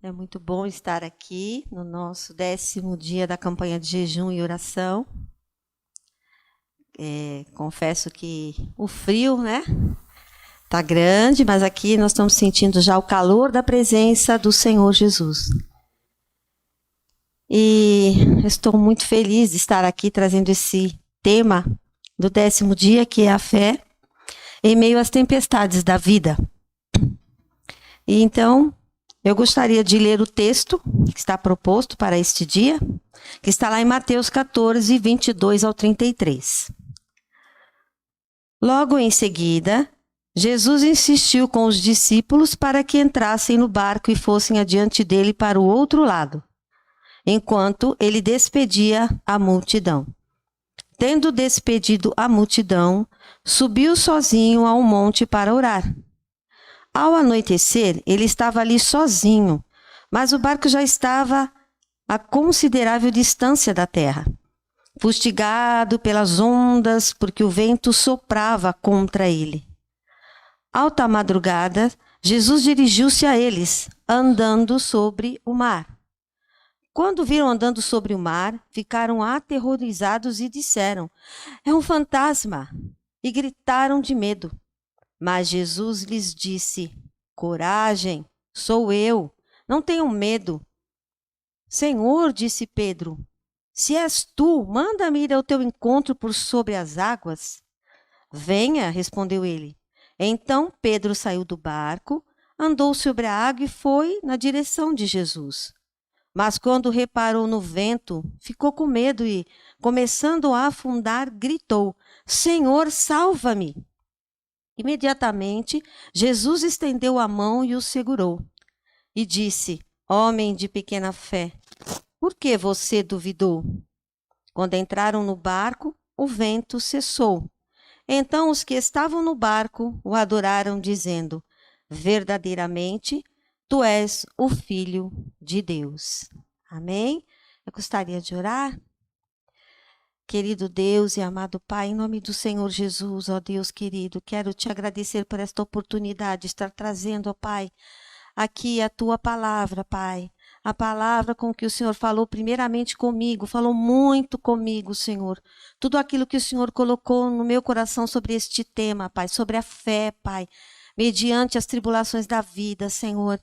É muito bom estar aqui no nosso 10º dia da campanha de jejum e oração. Confesso que o frio, né, tá grande, mas aqui nós estamos sentindo já o calor da presença do Senhor Jesus. E estou muito feliz de estar aqui trazendo esse tema do 10º dia, que é a fé em meio às tempestades da vida. E então, eu gostaria de ler o texto que está proposto para este dia, que está lá em Mateus 14, 22 ao 33. Logo em seguida, Jesus insistiu com os discípulos para que entrassem no barco e fossem adiante dele para o outro lado, enquanto ele despedia a multidão. Tendo despedido a multidão, subiu sozinho ao monte para orar. Ao anoitecer, ele estava ali sozinho, mas o barco já estava a considerável distância da terra, fustigado pelas ondas, porque o vento soprava contra ele. Alta madrugada, Jesus dirigiu-se a eles, andando sobre o mar. Quando viram andando sobre o mar, ficaram aterrorizados e disseram: "É um fantasma!" E gritaram de medo. Mas Jesus lhes disse: "Coragem, sou eu, não tenham medo." "Senhor", disse Pedro, "se és tu, manda-me ir ao teu encontro por sobre as águas." "Venha", respondeu ele. Então Pedro saiu do barco, andou sobre a água e foi na direção de Jesus. Mas quando reparou no vento, ficou com medo e, começando a afundar, gritou: "Senhor, salva-me!" Imediatamente, Jesus estendeu a mão e o segurou. E disse: "Homem de pequena fé, por que você duvidou?" Quando entraram no barco, o vento cessou. Então os que estavam no barco o adoraram, dizendo: "Verdadeiramente, tu és o Filho de Deus." Amém? Eu gostaria de orar. Querido Deus e amado Pai, em nome do Senhor Jesus, ó Deus querido, quero te agradecer por esta oportunidade de estar trazendo, ó Pai, aqui a tua palavra, Pai. A palavra com que o Senhor falou primeiramente comigo, falou muito comigo, Senhor. Tudo aquilo que o Senhor colocou no meu coração sobre este tema, Pai, sobre a fé, Pai, mediante as tribulações da vida, Senhor.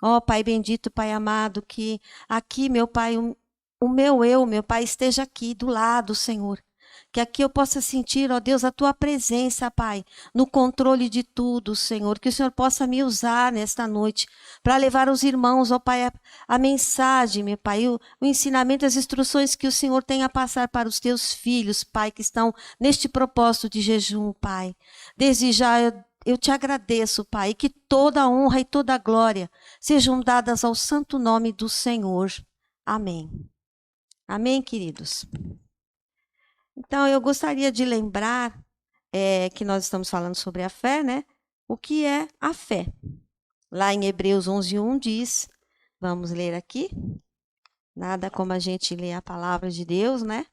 Ó Pai bendito, Pai amado, que aqui, meu Pai, o meu eu, meu Pai, esteja aqui do lado, Senhor. Que aqui eu possa sentir, ó Deus, a tua presença, Pai, no controle de tudo, Senhor. Que o Senhor possa me usar nesta noite para levar aos irmãos, ó Pai, a mensagem, meu Pai, o ensinamento, as instruções que o Senhor tem a passar para os teus filhos, Pai, que estão neste propósito de jejum, Pai. Desde já eu te agradeço, Pai, e que toda a honra e toda a glória sejam dadas ao santo nome do Senhor. Amém. Amém, queridos? Então, eu gostaria de lembrar que nós estamos falando sobre a fé, né? O que é a fé? Lá em Hebreus 11:1 diz, vamos ler aqui, nada como a gente ler a palavra de Deus, né?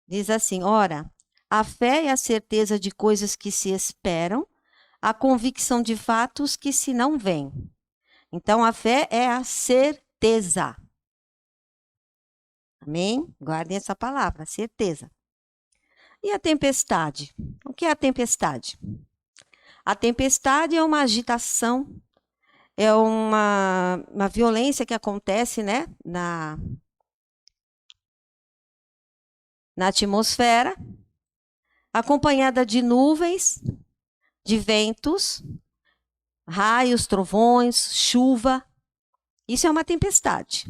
Diz assim: "Ora, a fé é a certeza de coisas que se esperam, a convicção de fatos que se não veem." Então, a fé é a certeza. Amém? Guardem essa palavra, certeza. E a tempestade? O que é a tempestade? A tempestade é uma agitação, é uma violência que acontece, né, na atmosfera, acompanhada de nuvens, de ventos, raios, trovões, chuva. Isso é uma tempestade,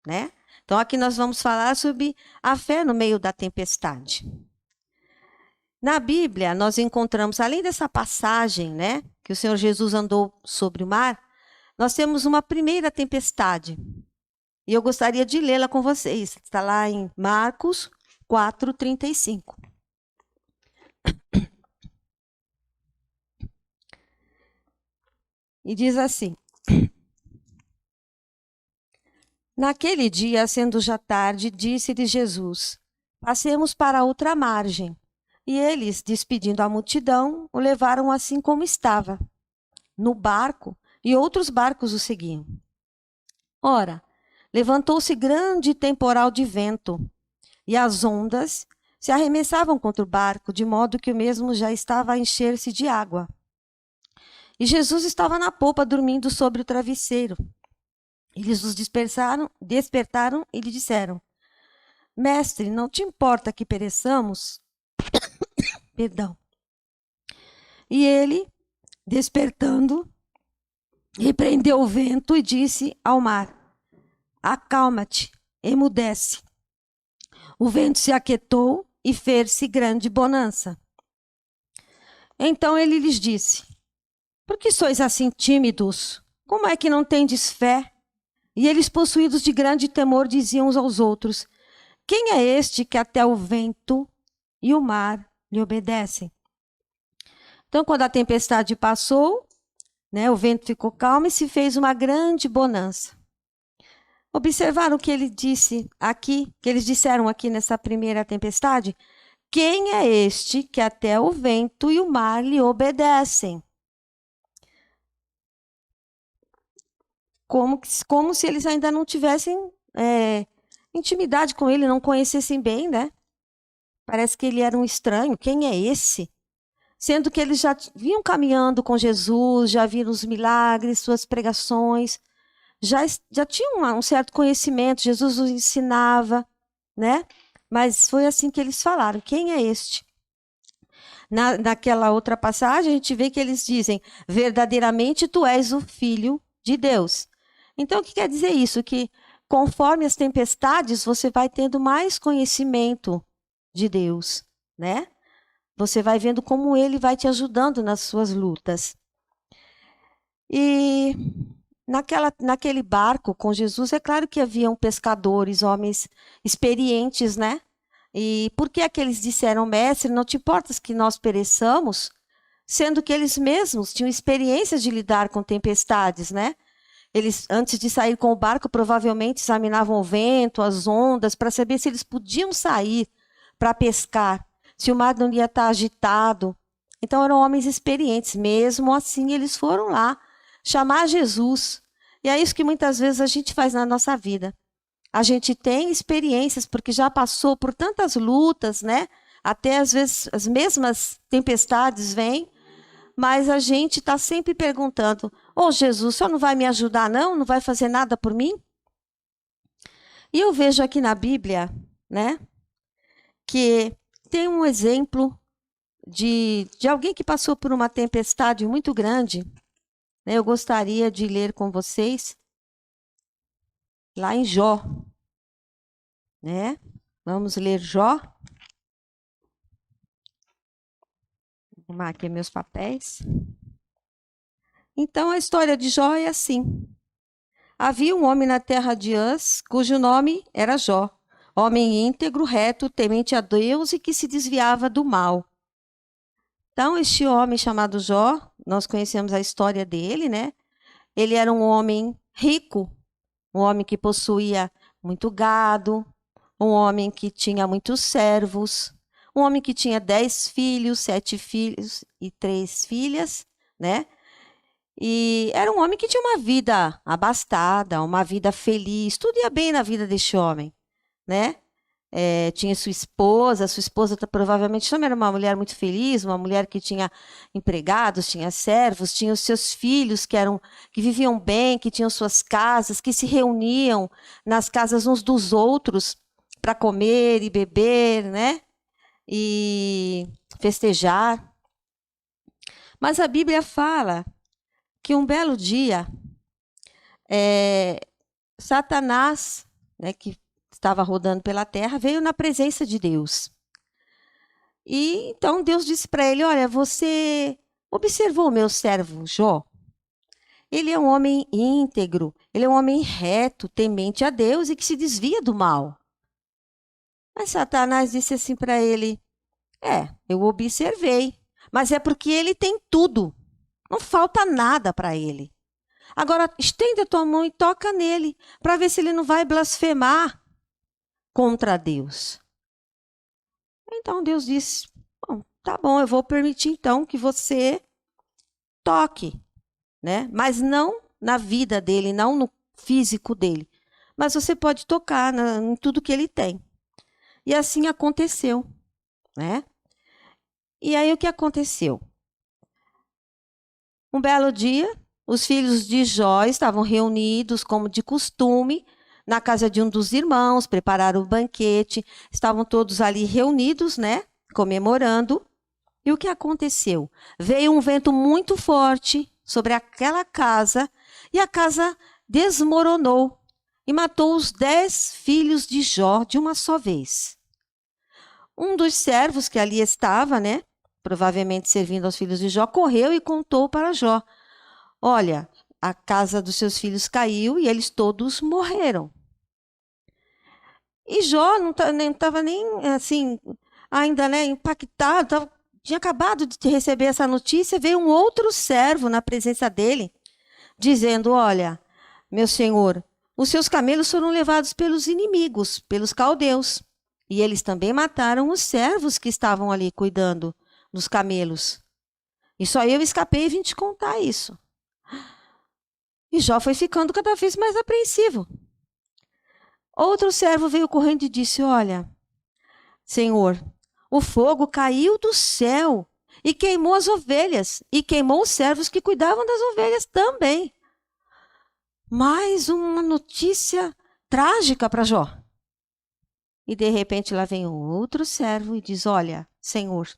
né? Então, aqui nós vamos falar sobre a fé no meio da tempestade. Na Bíblia, nós encontramos, além dessa passagem, né, que o Senhor Jesus andou sobre o mar, nós temos uma primeira tempestade. E eu gostaria de lê-la com vocês. Está lá em Marcos 4:35. E diz assim: "Naquele dia, sendo já tarde, disse-lhe Jesus: Passemos para a outra margem. E eles, despedindo a multidão, o levaram assim como estava, no barco, e outros barcos o seguiam. Ora, levantou-se grande temporal de vento, e as ondas se arremessavam contra o barco, de modo que o mesmo já estava a encher-se de água. E Jesus estava na popa, dormindo sobre o travesseiro. Eles os despertaram e lhe disseram: Mestre, não te importa que pereçamos? Perdão. E ele, despertando, repreendeu o vento e disse ao mar: Acalma-te, emudece. O vento se aquietou e fez-se grande bonança. Então ele lhes disse: Por que sois assim tímidos? Como é que não tendes fé? E eles, possuídos de grande temor, diziam uns aos outros: Quem é este que até o vento e o mar lhe obedecem? Então, quando a tempestade passou, o vento ficou calmo e se fez uma grande bonança. Observaram o que ele disse aqui, que eles disseram aqui nessa primeira tempestade? Quem é este que até o vento e o mar lhe obedecem? Como se eles ainda não tivessem intimidade com ele, não conhecessem bem, né? Parece que ele era um estranho. Quem é esse? Sendo que eles já vinham caminhando com Jesus, já viram os milagres, suas pregações, já tinham um certo conhecimento, Jesus os ensinava, né? Mas foi assim que eles falaram: quem é este? Naquela outra passagem, a gente vê que eles dizem: verdadeiramente tu és o Filho de Deus. Então, o que quer dizer isso? Que conforme as tempestades, você vai tendo mais conhecimento de Deus, né? Você vai vendo como ele vai te ajudando nas suas lutas. E naquele barco com Jesus, é claro que haviam pescadores, homens experientes, né? E por que aqueles disseram: Mestre, não te importas que nós pereçamos? Sendo que eles mesmos tinham experiências de lidar com tempestades, né? Eles, antes de sair com o barco, provavelmente examinavam o vento, as ondas, para saber se eles podiam sair para pescar, se o mar não ia estar agitado. Então, eram homens experientes. Mesmo assim, eles foram lá chamar Jesus. E é isso que muitas vezes a gente faz na nossa vida. A gente tem experiências, porque já passou por tantas lutas, né? Até às vezes as mesmas tempestades vêm, mas a gente está sempre perguntando: Ô Jesus, o senhor não vai me ajudar não? Não vai fazer nada por mim? E eu vejo aqui na Bíblia, né, que tem um exemplo de alguém que passou por uma tempestade muito grande. Eu gostaria de ler com vocês lá em Jó, né? Vamos ler Jó. Vou arrumar aqui meus papéis. Então, a história de Jó é assim. Havia um homem na terra de Uz, cujo nome era Jó, homem íntegro, reto, temente a Deus e que se desviava do mal. Então, este homem chamado Jó, nós conhecemos a história dele, né? Ele era um homem rico, um homem que possuía muito gado, um homem que tinha muitos servos, um homem que tinha 10 filhos, 7 filhos e 3 filhas, né? E era um homem que tinha uma vida abastada, uma vida feliz, tudo ia bem na vida deste homem, né? Tinha sua esposa provavelmente também era uma mulher muito feliz, uma mulher que tinha empregados, tinha servos, tinha os seus filhos que viviam bem, que tinham suas casas, que se reuniam nas casas uns dos outros para comer e beber, né? E festejar. Mas a Bíblia fala que um belo dia, Satanás, né, que estava rodando pela terra, veio na presença de Deus. E então Deus disse para ele: olha, você observou o meu servo Jó? Ele é um homem íntegro, ele é um homem reto, temente a Deus e que se desvia do mal. Mas Satanás disse assim para ele: eu observei, mas é porque ele tem tudo, não falta nada para ele. Agora, estende a tua mão e toca nele, para ver se ele não vai blasfemar contra Deus. Então Deus disse: bom, tá bom, eu vou permitir então que você toque, né? Mas não na vida dele, não físico dele, mas você pode tocar em tudo que ele tem. E assim aconteceu, né? E aí o que aconteceu? Um belo dia, os filhos de Jó estavam reunidos, como de costume, na casa de um dos irmãos, prepararam o banquete, estavam todos ali reunidos, né? Comemorando. E o que aconteceu? Veio um vento muito forte sobre aquela casa e a casa desmoronou e matou os 10 filhos de Jó de uma só vez. Um dos servos que ali estava, né, provavelmente servindo aos filhos de Jó, correu e contou para Jó: olha, a casa dos seus filhos caiu e eles todos morreram. E Jó não estava nem assim, ainda, né, impactado, tinha acabado de receber essa notícia. Veio um outro servo na presença dele, dizendo: olha, meu senhor, os seus camelos foram levados pelos inimigos, pelos caldeus. E eles também mataram os servos que estavam ali cuidando dos camelos. E só eu escapei e vim te contar isso. E Jó foi ficando cada vez mais apreensivo. Outro servo veio correndo e disse: olha, senhor, o fogo caiu do céu e queimou as ovelhas, e queimou os servos que cuidavam das ovelhas também. Mais uma notícia trágica para Jó. E de repente lá vem outro servo e diz: olha, senhor,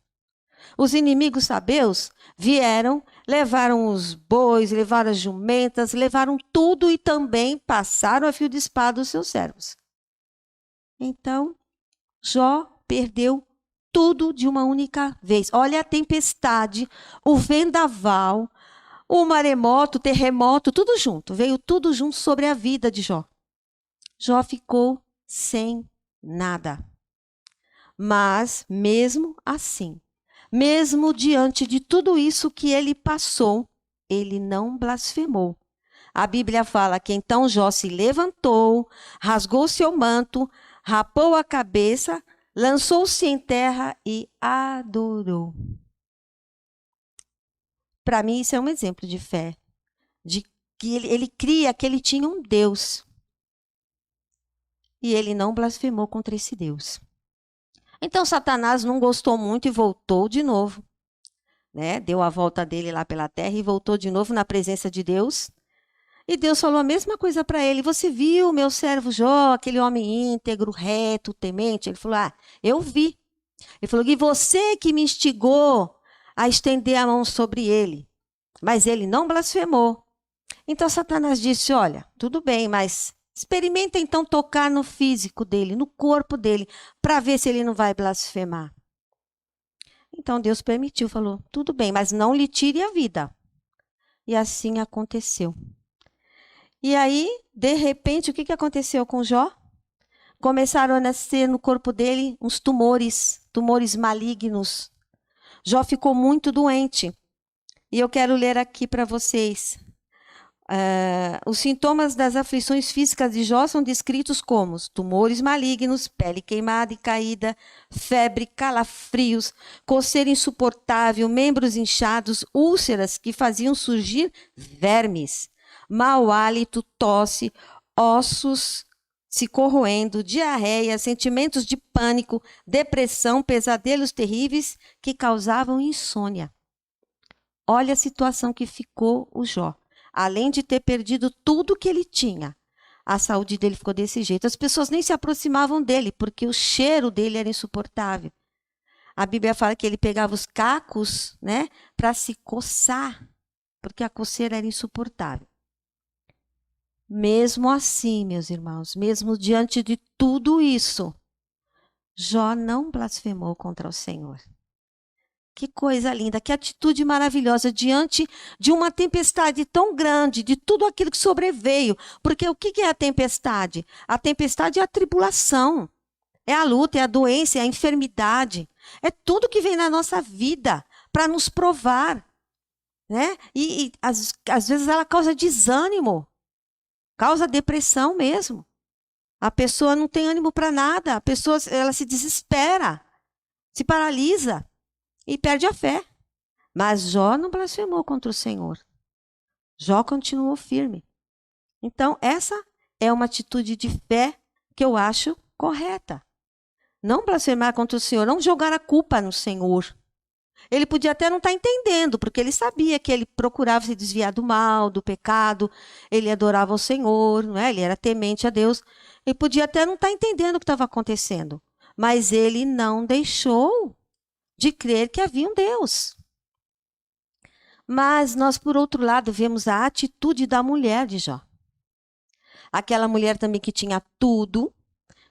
os inimigos sabeus vieram, levaram os bois, levaram as jumentas, levaram tudo e também passaram a fio de espada os seus servos. Então, Jó perdeu tudo de uma única vez. Olha a tempestade, o vendaval, o maremoto, o terremoto, tudo junto. Veio tudo junto sobre a vida de Jó. Jó ficou sem nada. Mas, mesmo assim, mesmo diante de tudo isso que ele passou, ele não blasfemou. A Bíblia fala que então Jó se levantou, rasgou seu manto, rapou a cabeça, lançou-se em terra e adorou. Para mim, isso é um exemplo de fé, de que ele cria que ele tinha um Deus. E ele não blasfemou contra esse Deus. Então, Satanás não gostou muito e voltou de novo. Né? Deu a volta dele lá pela terra e voltou de novo na presença de Deus. E Deus falou a mesma coisa para ele: você viu meu servo Jó, aquele homem íntegro, reto, temente? Ele falou: eu vi. Ele falou: e você que me instigou a estender a mão sobre ele. Mas ele não blasfemou. Então Satanás disse: olha, tudo bem, mas experimenta então tocar no físico dele, no corpo dele, para ver se ele não vai blasfemar. Então Deus permitiu, falou: tudo bem, mas não lhe tire a vida. E assim aconteceu. E aí, de repente, o que aconteceu com Jó? Começaram a nascer no corpo dele uns tumores malignos. Jó ficou muito doente. E eu quero ler aqui para vocês. Os sintomas das aflições físicas de Jó são descritos como tumores malignos, pele queimada e caída, febre, calafrios, coceira insuportável, membros inchados, úlceras que faziam surgir vermes, mau hálito, tosse, ossos se corroendo, diarreia, sentimentos de pânico, depressão, pesadelos terríveis que causavam insônia. Olha a situação que ficou o Jó. Além de ter perdido tudo que ele tinha, a saúde dele ficou desse jeito. As pessoas nem se aproximavam dele, porque o cheiro dele era insuportável. A Bíblia fala que ele pegava os cacos, né, para se coçar, porque a coceira era insuportável. Mesmo assim, meus irmãos, mesmo diante de tudo isso, Jó não blasfemou contra o Senhor. Que coisa linda, que atitude maravilhosa diante de uma tempestade tão grande, de tudo aquilo que sobreveio. Porque o que é a tempestade? A tempestade é a tribulação, é a luta, é a doença, é a enfermidade. É tudo que vem na nossa vida para nos provar. Né? E às vezes ela causa desânimo, causa depressão mesmo. A pessoa não tem ânimo para nada, a pessoa ela se desespera, se paralisa. E perde a fé. Mas Jó não blasfemou contra o Senhor. Jó continuou firme. Então, essa é uma atitude de fé que eu acho correta. Não blasfemar contra o Senhor, não jogar a culpa no Senhor. Ele podia até não estar entendendo, porque ele sabia que ele procurava se desviar do mal, do pecado, ele adorava o Senhor, não é? Ele era temente a Deus. Ele podia até não estar entendendo o que estava acontecendo, mas ele não deixou de crer que havia um Deus. Mas nós, por outro lado, vemos a atitude da mulher de Jó. Aquela mulher também que tinha tudo,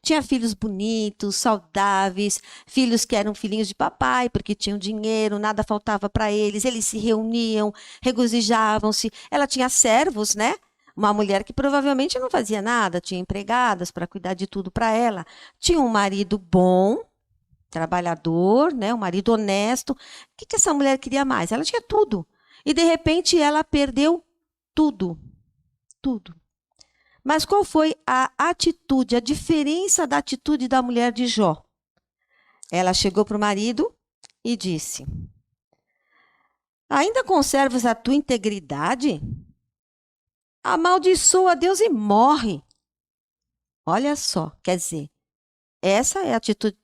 tinha filhos bonitos, saudáveis, filhos que eram filhinhos de papai, porque tinham dinheiro, nada faltava para eles, eles se reuniam, regozijavam-se. Ela tinha servos, né? Uma mulher que provavelmente não fazia nada, tinha empregadas para cuidar de tudo para ela. Tinha um marido bom, trabalhador, né? Um marido honesto. O que essa mulher queria mais? Ela tinha tudo. E de repente ela perdeu tudo. Tudo. Mas qual foi a atitude, a diferença da atitude da mulher de Jó? Ela chegou para o marido e disse: ainda conservas a tua integridade? Amaldiçoa a Deus e morre. Olha só, quer dizer, essa é a atitude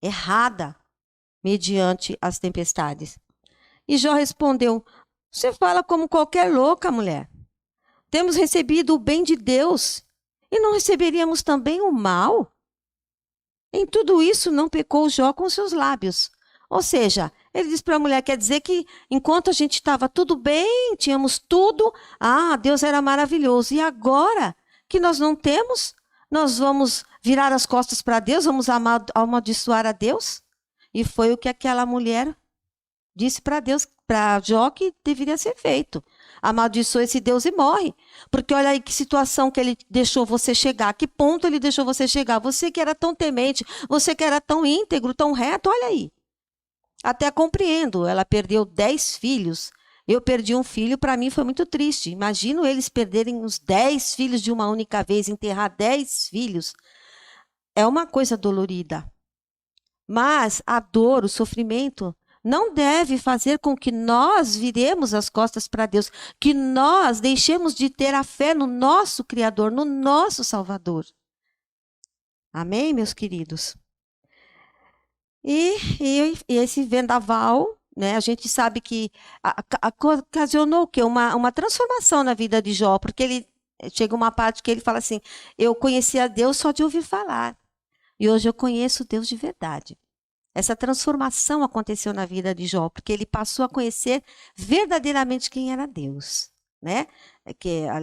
errada mediante as tempestades. E Jó respondeu: você fala como qualquer louca, mulher. Temos recebido o bem de Deus e não receberíamos também o mal? Em tudo isso não pecou Jó com seus lábios. Ou seja, ele disse para a mulher, quer dizer que enquanto a gente estava tudo bem, tínhamos tudo, Deus era maravilhoso. E agora que nós não temos, nós vamos virar as costas para Deus, vamos amaldiçoar a Deus? E foi o que aquela mulher disse para Deus, para Jó, que deveria ser feito. Amaldiçoa esse Deus e morre. Porque olha aí que situação que ele deixou você chegar, que ponto ele deixou você chegar. Você que era tão temente, você que era tão íntegro, tão reto, olha aí. Até compreendo, ela perdeu 10 filhos. Eu perdi um filho, para mim foi muito triste. Imagino eles perderem os 10 filhos de uma única vez, enterrar 10 filhos. É uma coisa dolorida. Mas a dor, o sofrimento, não deve fazer com que nós viremos as costas para Deus, que nós deixemos de ter a fé no nosso Criador, no nosso Salvador. Amém, meus queridos? E esse vendaval, né, a gente sabe que ocasionou o quê? Uma transformação na vida de Jó, porque ele chega uma parte que ele fala assim: eu conhecia Deus só de ouvir falar, e hoje eu conheço Deus de verdade. Essa transformação aconteceu na vida de Jó, porque ele passou a conhecer verdadeiramente quem era Deus, né?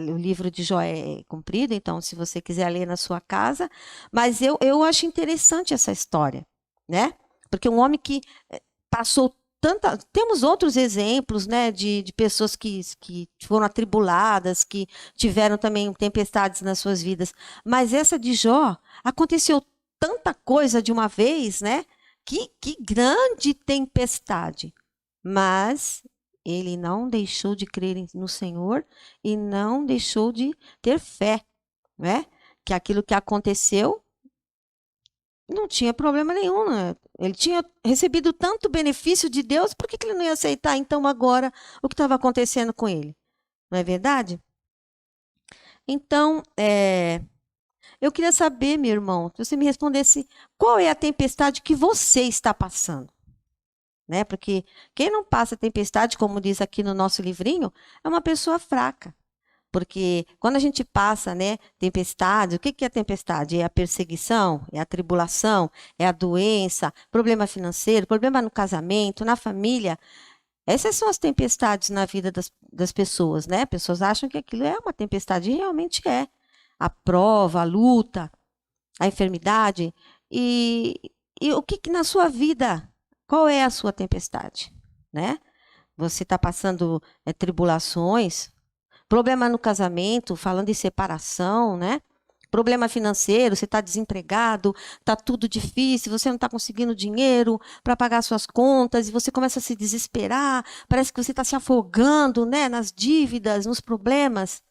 O livro de Jó é comprido, então se você quiser ler na sua casa, mas eu acho interessante essa história, né? Porque um homem que passou tanta... Temos outros exemplos, né, de pessoas que foram atribuladas, que tiveram também tempestades nas suas vidas, mas essa de Jó, aconteceu tanta coisa de uma vez, né? Que grande tempestade! Mas ele não deixou de crer no Senhor e não deixou de ter fé, né? Que aquilo que aconteceu não tinha problema nenhum, né? Ele tinha recebido tanto benefício de Deus, por que ele não ia aceitar então agora o que estava acontecendo com ele? Não é verdade? Então, eu queria saber, meu irmão, se você me respondesse qual é a tempestade que você está passando. Né? Porque quem não passa tempestade, como diz aqui no nosso livrinho, é uma pessoa fraca. Porque quando a gente passa, né, tempestade, o que é a tempestade? É a perseguição, é a tribulação, é a doença, problema financeiro, problema no casamento, na família. Essas são as tempestades na vida das pessoas, né? Pessoas acham que aquilo é uma tempestade, e realmente é. A prova, a luta, a enfermidade. E o que na sua vida, qual é a sua tempestade? Né? Você está passando tribulações, problema no casamento, falando em separação, né? Problema financeiro, você está desempregado, está tudo difícil, você não está conseguindo dinheiro para pagar suas contas e você começa a se desesperar, parece que você está se afogando, né, nas dívidas, nos problemas.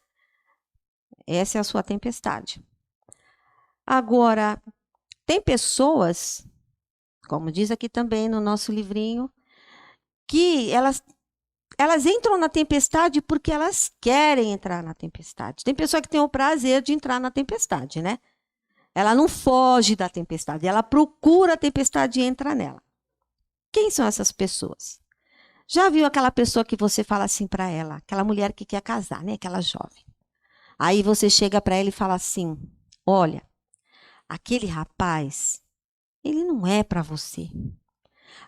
Essa é a sua tempestade. Agora, tem pessoas, como diz aqui também no nosso livrinho, que elas elas entram na tempestade porque elas querem entrar na tempestade. Tem pessoa que tem o prazer de entrar na tempestade, né? Ela não foge da tempestade, ela procura a tempestade e entra nela. Quem são essas pessoas? Já viu aquela pessoa que você fala assim para ela, aquela mulher que quer casar, né? Aquela jovem. Aí você chega para ela e fala assim: olha, aquele rapaz, ele não é para você.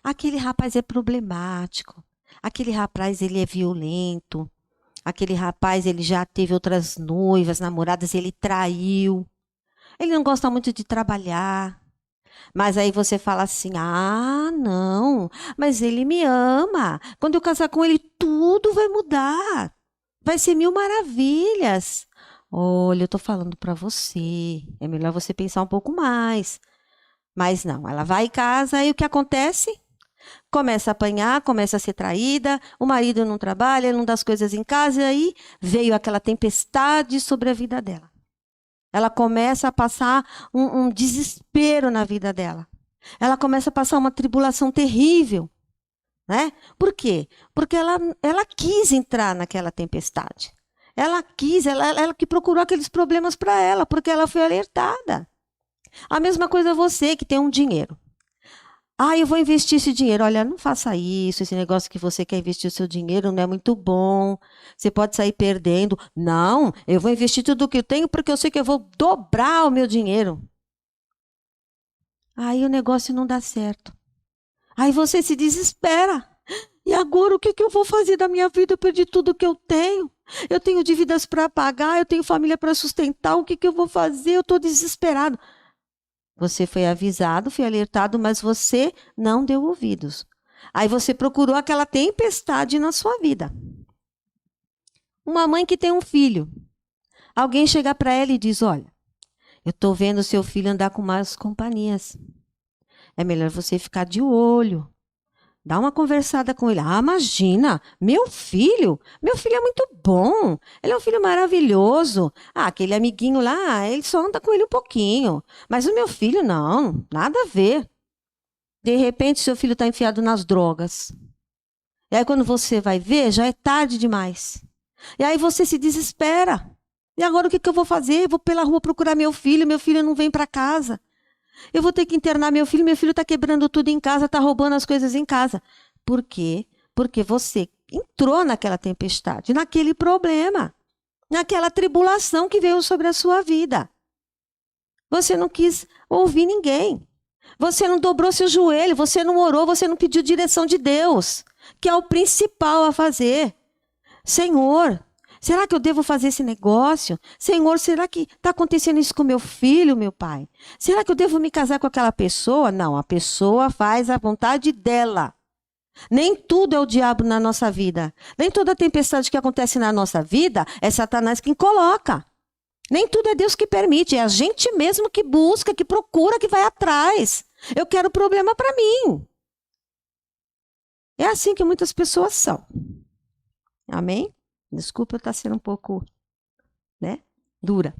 Aquele rapaz é problemático. Aquele rapaz, ele é violento. Aquele rapaz, ele já teve outras noivas, namoradas, ele traiu. Ele não gosta muito de trabalhar. Mas aí você fala assim: ah, não, mas ele me ama. Quando eu casar com ele, tudo vai mudar. Vai ser mil maravilhas. Olha, eu tô falando para você. É melhor você pensar um pouco mais. Mas não, ela vai e casa, e o que acontece? Começa a apanhar, começa a ser traída, o marido não trabalha, ele não dá as coisas em casa, e aí veio aquela tempestade sobre a vida dela. Ela começa a passar um desespero na vida dela. Ela começa a passar uma tribulação terrível. Né? Por quê? Porque ela quis entrar naquela tempestade. Ela quis, ela que procurou aqueles problemas para ela, porque ela foi alertada. A mesma coisa você que tem um dinheiro. Ah, eu vou investir esse dinheiro. Olha, não faça isso. Esse negócio que você quer investir o seu dinheiro não é muito bom. Você pode sair perdendo. Não, eu vou investir tudo o que eu tenho porque eu sei que eu vou dobrar o meu dinheiro. Aí o negócio não dá certo. Aí você se desespera. E agora o que eu vou fazer da minha vida? Eu perdi tudo que eu tenho. Eu tenho dívidas para pagar, eu tenho família para sustentar. O que eu vou fazer? Eu estou desesperado. Você foi avisado, foi alertado, mas você não deu ouvidos. Aí você procurou aquela tempestade na sua vida. Uma mãe que tem um filho. Alguém chega para ela e diz: olha, eu estou vendo seu filho andar com más companhias. É melhor você ficar de olho. Dá uma conversada com ele. Ah, imagina, meu filho é muito bom. Ele é um filho maravilhoso. Ah, aquele amiguinho lá, ele só anda com ele um pouquinho. Mas o meu filho, não, nada a ver. De repente, seu filho está enfiado nas drogas. E aí, quando você vai ver, já é tarde demais. E aí você se desespera. E agora o que eu vou fazer? Eu vou pela rua procurar meu filho não vem para casa. Eu vou ter que internar meu filho está quebrando tudo em casa, está roubando as coisas em casa. Por quê? Porque você entrou naquela tempestade, naquele problema, naquela tribulação que veio sobre a sua vida. Você não quis ouvir ninguém. Você não dobrou seu joelho, você não orou, você não pediu direção de Deus, que é o principal a fazer. Senhor, será que eu devo fazer esse negócio? Senhor, será que está acontecendo isso com meu filho, meu pai? Será que eu devo me casar com aquela pessoa? Não, a pessoa faz a vontade dela. Nem tudo é o diabo na nossa vida. Nem toda tempestade que acontece na nossa vida é Satanás quem coloca. Nem tudo é Deus que permite, é a gente mesmo que busca, que procura, que vai atrás. Eu quero problema para mim. É assim que muitas pessoas são. Amém? Desculpa eu estar sendo um pouco, dura.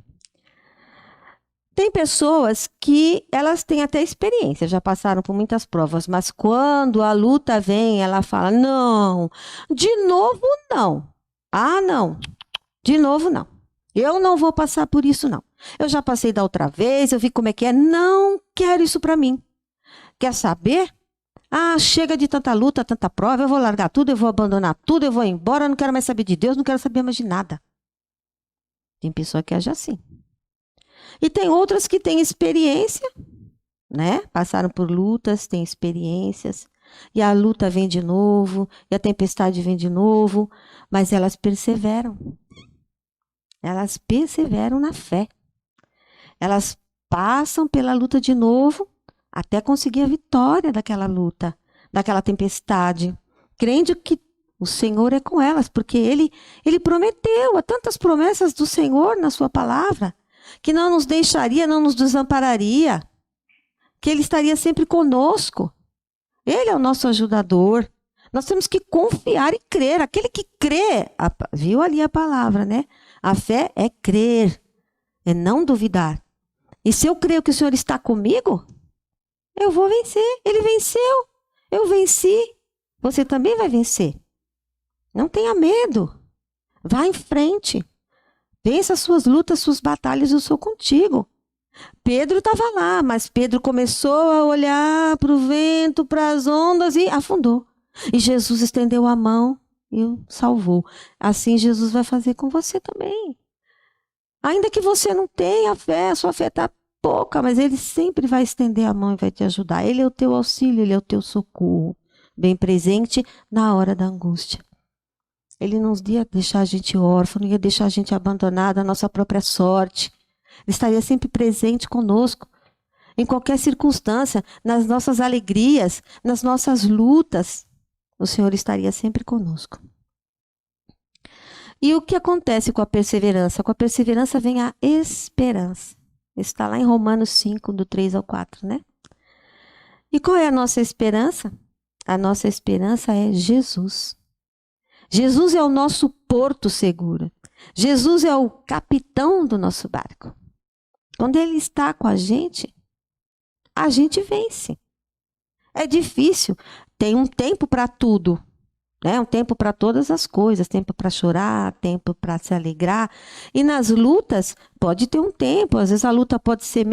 Tem pessoas que elas têm até experiência, já passaram por muitas provas, mas quando a luta vem, ela fala: não, de novo não. Ah, não, de novo não. Eu não vou passar por isso, não. Eu já passei da outra vez, eu vi como é que é. Não quero isso para mim. Quer saber? Ah, chega de tanta luta, tanta prova, eu vou largar tudo, eu vou abandonar tudo, eu vou embora, eu não quero mais saber de Deus, não quero saber mais de nada. Tem pessoa que age assim. E tem outras que têm experiência, passaram por lutas, têm experiências, e a luta vem de novo, e a tempestade vem de novo, mas elas perseveram. Elas perseveram na fé. Elas passam pela luta de novo, até conseguir a vitória daquela luta, daquela tempestade, crendo que o Senhor é com elas, porque Ele prometeu, há tantas promessas do Senhor na sua palavra, que não nos deixaria, não nos desampararia, que Ele estaria sempre conosco. Ele é o nosso ajudador. Nós temos que confiar e crer. Aquele que crê, viu ali a palavra, A fé é crer, é não duvidar. E se eu creio que o Senhor está comigo, eu vou vencer. Ele venceu. Eu venci. Você também vai vencer. Não tenha medo. Vá em frente. Vença as suas lutas, suas batalhas, eu sou contigo. Pedro estava lá, mas Pedro começou a olhar para o vento, para as ondas e afundou. E Jesus estendeu a mão e o salvou. Assim Jesus vai fazer com você também. Ainda que você não tenha fé, a sua fé está pouca, mas Ele sempre vai estender a mão e vai te ajudar. Ele é o teu auxílio, Ele é o teu socorro, bem presente na hora da angústia. Ele não ia deixar a gente órfão, não ia deixar a gente abandonado à nossa própria sorte. Ele estaria sempre presente conosco, em qualquer circunstância, nas nossas alegrias, nas nossas lutas. O Senhor estaria sempre conosco. E o que acontece com a perseverança? Com a perseverança vem a esperança. Está lá em Romanos 5, do 3 ao 4, né? E qual é a nossa esperança? A nossa esperança é Jesus. Jesus é o nosso porto seguro. Jesus é o capitão do nosso barco. Quando Ele está com a gente vence. É difícil. Tem um tempo para tudo. Um tempo para todas as coisas, tempo para chorar, tempo para se alegrar. E nas lutas pode ter um tempo, às vezes a luta pode ser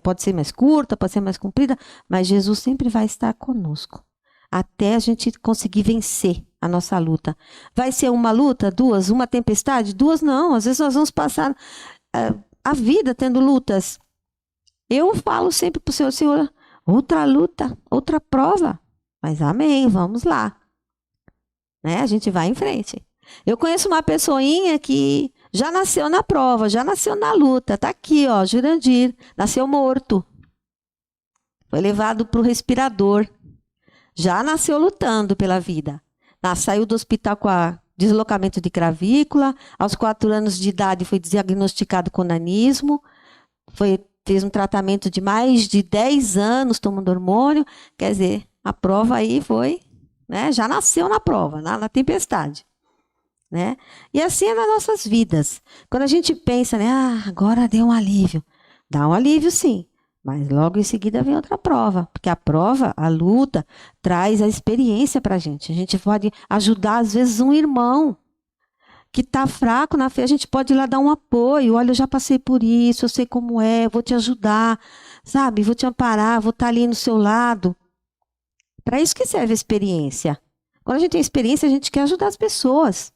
pode ser mais curta, pode ser mais comprida, mas Jesus sempre vai estar conosco, até a gente conseguir vencer a nossa luta. Vai ser uma luta, duas, uma tempestade? Duas não, às vezes nós vamos passar a vida tendo lutas. Eu falo sempre para o Senhor, outra luta, outra prova, mas amém, vamos lá. A gente vai em frente. Eu conheço uma pessoinha que já nasceu na prova, já nasceu na luta. Tá aqui, ó, Jurandir. Nasceu morto. Foi levado para o respirador. Já nasceu lutando pela vida. Saiu do hospital com deslocamento de clavícula. Aos 4 anos de idade foi diagnosticado com nanismo. Fez um tratamento de mais de 10 anos tomando hormônio. Quer dizer, a prova aí foi... Já nasceu na prova, na tempestade. E assim é nas nossas vidas. Quando a gente pensa, agora deu um alívio. Dá um alívio, sim. Mas logo em seguida vem outra prova. Porque a prova, a luta, traz a experiência para a gente. A gente pode ajudar, às vezes, um irmão que está fraco na fé. A gente pode ir lá dar um apoio. Olha, eu já passei por isso, eu sei como é, eu vou te ajudar, sabe? Vou te amparar, vou estar ali no seu lado. Para isso que serve a experiência. Quando a gente tem experiência, a gente quer ajudar as pessoas.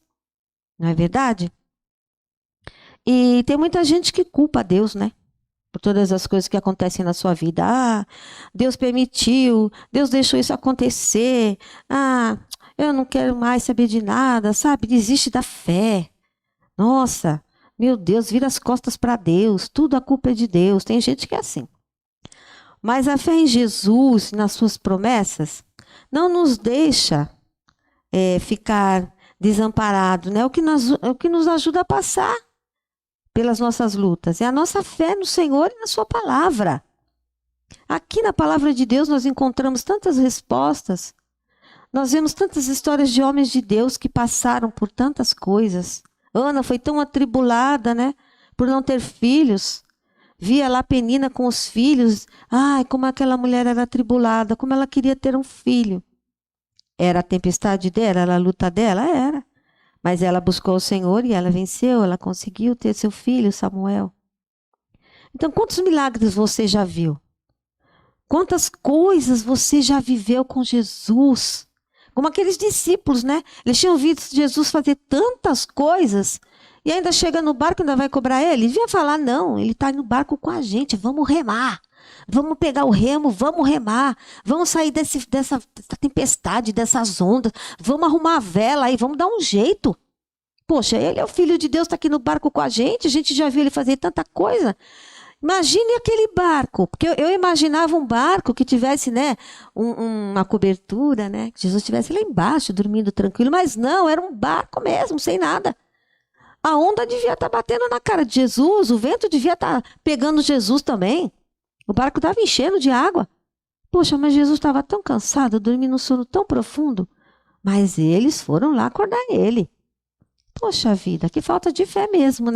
Não é verdade? E tem muita gente que culpa Deus, por todas as coisas que acontecem na sua vida. Deus permitiu, Deus deixou isso acontecer. Eu não quero mais saber de nada, sabe? Desiste da fé. Nossa, meu Deus, vira as costas para Deus. Tudo a culpa é de Deus. Tem gente que é assim. Mas a fé em Jesus, nas suas promessas, não nos deixa ficar desamparado, o que nos ajuda a passar pelas nossas lutas. É a nossa fé no Senhor e na sua palavra. Aqui na palavra de Deus nós encontramos tantas respostas. Nós vemos tantas histórias de homens de Deus que passaram por tantas coisas. Ana foi tão atribulada, por não ter filhos. Via lá Penina com os filhos. Como aquela mulher era atribulada, como ela queria ter um filho. Era a tempestade dela, era a luta dela? Era. Mas ela buscou o Senhor e ela venceu, ela conseguiu ter seu filho, Samuel. Então, quantos milagres você já viu? Quantas coisas você já viveu com Jesus? Como aqueles discípulos, Eles tinham visto Jesus fazer tantas coisas. E ainda chega no barco e ainda vai cobrar ele? Ele devia falar, não, ele está no barco com a gente, vamos remar. Vamos pegar o remo, vamos remar. Vamos sair dessa tempestade, dessas ondas. Vamos arrumar a vela aí, vamos dar um jeito. Poxa, ele é o Filho de Deus, está aqui no barco com a gente já viu ele fazer tanta coisa. Imagine aquele barco, porque eu imaginava um barco que tivesse, uma cobertura, que Jesus estivesse lá embaixo, dormindo tranquilo, mas não, era um barco mesmo, sem nada. A onda devia estar batendo na cara de Jesus, o vento devia estar pegando Jesus também. O barco estava enchendo de água. Poxa, mas Jesus estava tão cansado, dormindo num sono tão profundo. Mas eles foram lá acordar ele. Poxa vida, que falta de fé mesmo,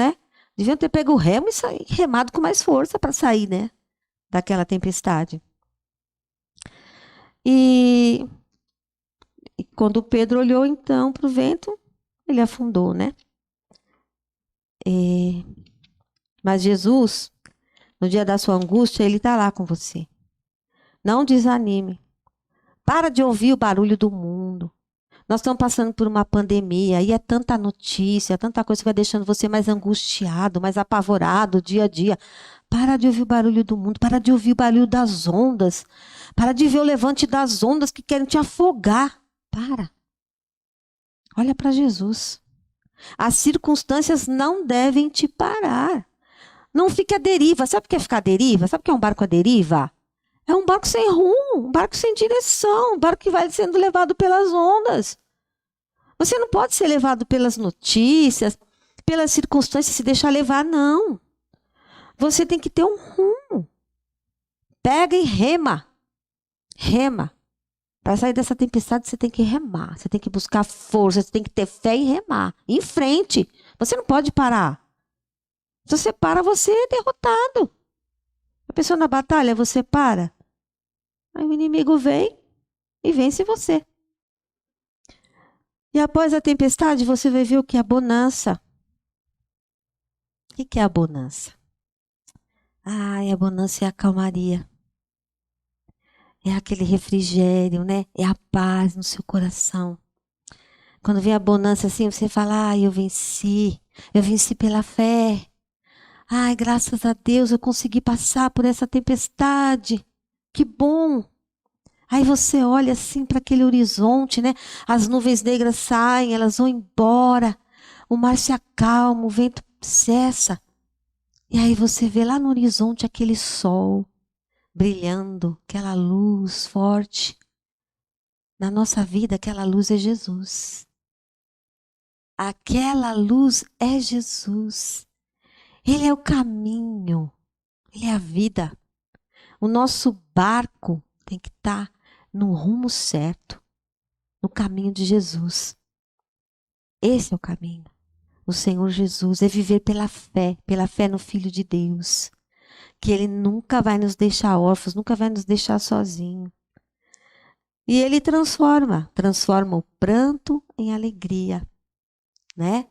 Deviam ter pego o remo e remado com mais força para sair, daquela tempestade. E E quando Pedro olhou então para o vento, ele afundou, né? Mas Jesus, no dia da sua angústia, ele está lá com você. Não desanime. Para de ouvir o barulho do mundo. Nós estamos passando por uma pandemia e é tanta notícia, tanta coisa que vai deixando você mais angustiado, mais apavorado dia a dia. Para de ouvir o barulho do mundo, para de ouvir o barulho das ondas, para de ver o levante das ondas que querem te afogar. Para. Olha para Jesus. As circunstâncias não devem te parar. Não fique à deriva. Sabe o que é ficar à deriva? Sabe o que é um barco à deriva? É um barco sem rumo, um barco sem direção, um barco que vai sendo levado pelas ondas. Você não pode ser levado pelas notícias, pelas circunstâncias, se deixar levar, não. Você tem que ter um rumo. Pega e rema. Rema. Para sair dessa tempestade, você tem que remar. Você tem que buscar força, você tem que ter fé e remar. Em frente. Você não pode parar. Se você para, você é derrotado. A pessoa na batalha, você para. Aí o inimigo vem e vence você. E após a tempestade, você vai ver o que é a bonança. O que é a bonança? A bonança é a calmaria. É aquele refrigério, né? É a paz no seu coração. Quando vem a bonança assim, você fala, eu venci. Eu venci pela fé. Ai, graças a Deus, eu consegui passar por essa tempestade. Que bom. Aí você olha assim para aquele horizonte, né? As nuvens negras saem, elas vão embora. O mar se acalma, o vento cessa. E aí você vê lá no horizonte aquele sol brilhando, aquela luz forte. Na nossa vida, aquela luz é Jesus. Aquela luz é Jesus. Ele é o caminho. Ele é a vida. O nosso barco tem que estar no rumo certo, no caminho de Jesus. Esse é o caminho. O Senhor Jesus é viver pela fé no Filho de Deus. Que Ele nunca vai nos deixar órfãos, nunca vai nos deixar sozinhos. E Ele transforma o pranto em alegria, né?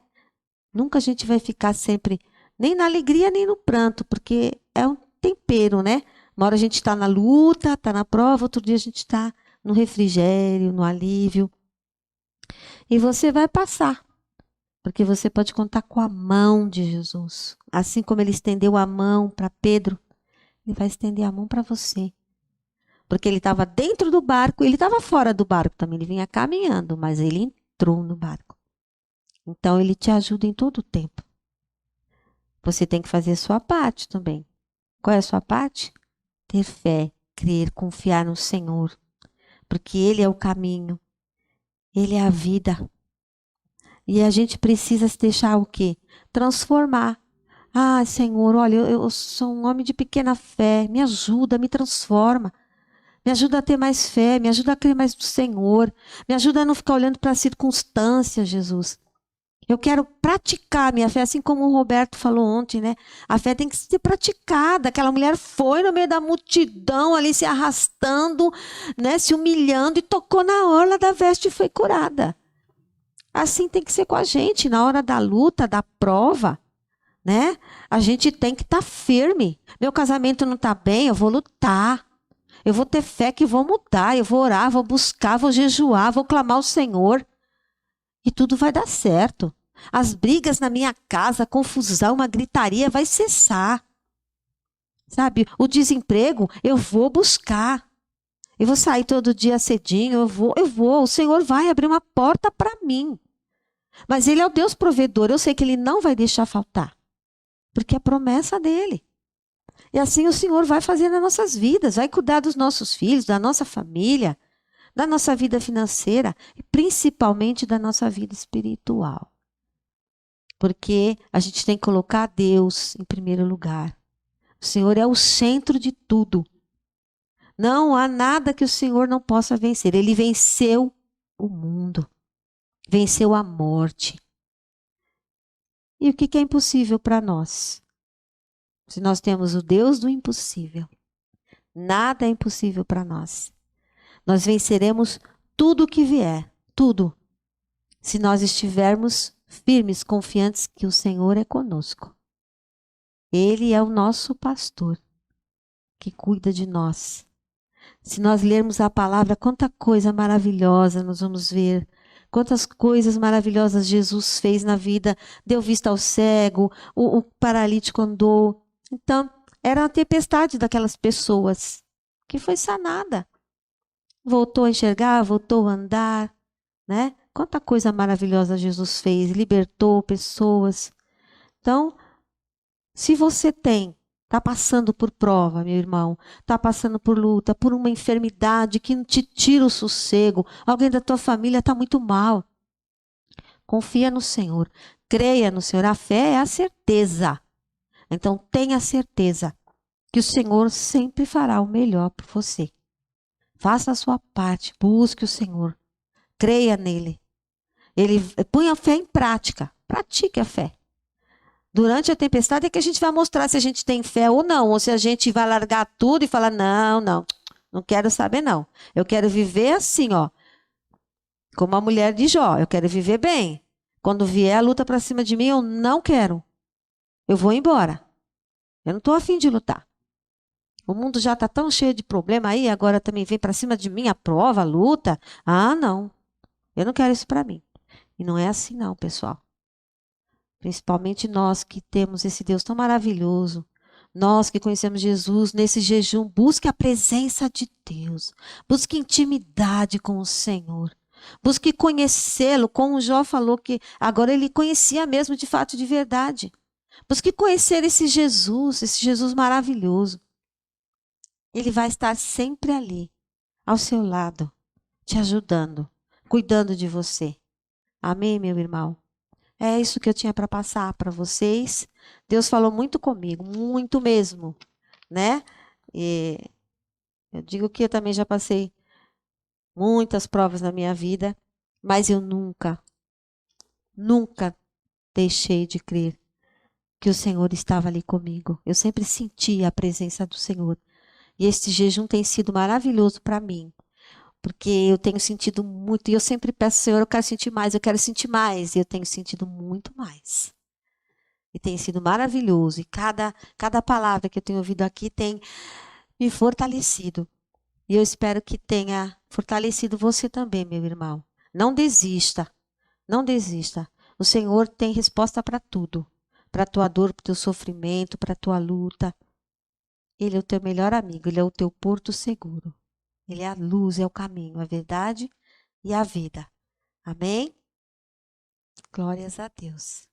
Nunca a gente vai ficar sempre nem na alegria nem no pranto, porque é um tempero, né? Uma hora a gente está na luta, está na prova, outro dia a gente está no refrigério, no alívio. E você vai passar, porque você pode contar com a mão de Jesus. Assim como Ele estendeu a mão para Pedro, Ele vai estender a mão para você. Porque ele estava dentro do barco, ele estava fora do barco também, ele vinha caminhando, mas ele entrou no barco. Então, ele te ajuda em todo o tempo. Você tem que fazer a sua parte também. Qual é a sua parte? Ter fé, crer, confiar no Senhor. Porque Ele é o caminho, Ele é a vida. E a gente precisa se deixar o quê? Transformar. Ah, Senhor, olha, eu sou um homem de pequena fé, me ajuda, me transforma. Me ajuda a ter mais fé, me ajuda a crer mais no Senhor, me ajuda a não ficar olhando para as circunstâncias, Jesus. Eu quero praticar a minha fé, assim como o Roberto falou ontem, né? A fé tem que ser praticada. Aquela mulher foi no meio da multidão ali se arrastando, né? Se humilhando e tocou na orla da veste e foi curada. Assim tem que ser com a gente, na hora da luta, da prova, né? A gente tem que estar firme. Meu casamento não está bem, eu vou lutar. Eu vou ter fé que vou mudar, eu vou orar, vou buscar, vou jejuar, vou clamar ao Senhor. E tudo vai dar certo. As brigas na minha casa, a confusão, uma gritaria vai cessar. Sabe? O desemprego, eu vou buscar. Eu vou sair todo dia cedinho, eu vou. O Senhor vai abrir uma porta para mim. Mas Ele é o Deus provedor, eu sei que Ele não vai deixar faltar. Porque é a promessa dEle. E assim o Senhor vai fazer nas nossas vidas, vai cuidar dos nossos filhos, da nossa família, da nossa vida financeira e principalmente da nossa vida espiritual. Porque a gente tem que colocar Deus em primeiro lugar. O Senhor é o centro de tudo. Não há nada que o Senhor não possa vencer. Ele venceu o mundo, venceu a morte. E o que é impossível para nós? Se nós temos o Deus do impossível, nada é impossível para nós. Nós venceremos tudo o que vier. tudo, se nós estivermos firmes, confiantes que o Senhor é conosco. Ele é o nosso pastor, que cuida de nós. Se nós lermos a palavra, quanta coisa maravilhosa nós vamos ver. Quantas coisas maravilhosas Jesus fez na vida. Deu vista ao cego, o paralítico andou. Então, era uma tempestade daquelas pessoas que foi sanada. Voltou a enxergar, voltou a andar, né? Quanta coisa maravilhosa Jesus fez, libertou pessoas. Então, se você está passando por prova, meu irmão, está passando por luta, por uma enfermidade que te tira o sossego, alguém da tua família está muito mal, confia no Senhor, creia no Senhor. A fé é a certeza. Então, tenha certeza que o Senhor sempre fará o melhor por você. Faça a sua parte, busque o Senhor, creia nele. Ele põe a fé em prática, pratique a fé. Durante a tempestade é que a gente vai mostrar se a gente tem fé ou não, ou se a gente vai largar tudo e falar, não quero saber não. Eu quero viver assim, ó, como a mulher de Jó, eu quero viver bem. Quando vier a luta para cima de mim, eu não quero. Eu vou embora. Eu não estou afim de lutar. O mundo já está tão cheio de problema aí, agora também vem para cima de mim a prova, a luta. Ah, não. Eu não quero isso para mim. E não é assim não, pessoal. Principalmente nós que temos esse Deus tão maravilhoso. Nós que conhecemos Jesus, nesse jejum, busque a presença de Deus. Busque intimidade com o Senhor. Busque conhecê-lo, como o Jó falou que agora ele conhecia mesmo de fato, de verdade. Busque conhecer esse Jesus maravilhoso. Ele vai estar sempre ali, ao seu lado, te ajudando, cuidando de você. Amém, meu irmão? É isso que eu tinha para passar para vocês. Deus falou muito comigo, muito mesmo, né? E eu digo que eu também já passei muitas provas na minha vida, mas eu nunca deixei de crer que o Senhor estava ali comigo. Eu sempre senti a presença do Senhor. E este jejum tem sido maravilhoso para mim, porque eu tenho sentido muito, e eu sempre peço, Senhor, eu quero sentir mais, eu quero sentir mais, e eu tenho sentido muito mais. E tem sido maravilhoso. E cada palavra que eu tenho ouvido aqui tem me fortalecido. E eu espero que tenha fortalecido você também, meu irmão. Não desista. Não desista. O Senhor tem resposta para tudo. Para a tua dor, para o teu sofrimento, para a tua luta. Ele é o teu melhor amigo. Ele é o teu porto seguro. Ele é a luz, é o caminho, a verdade e a vida. Amém? Glórias a Deus.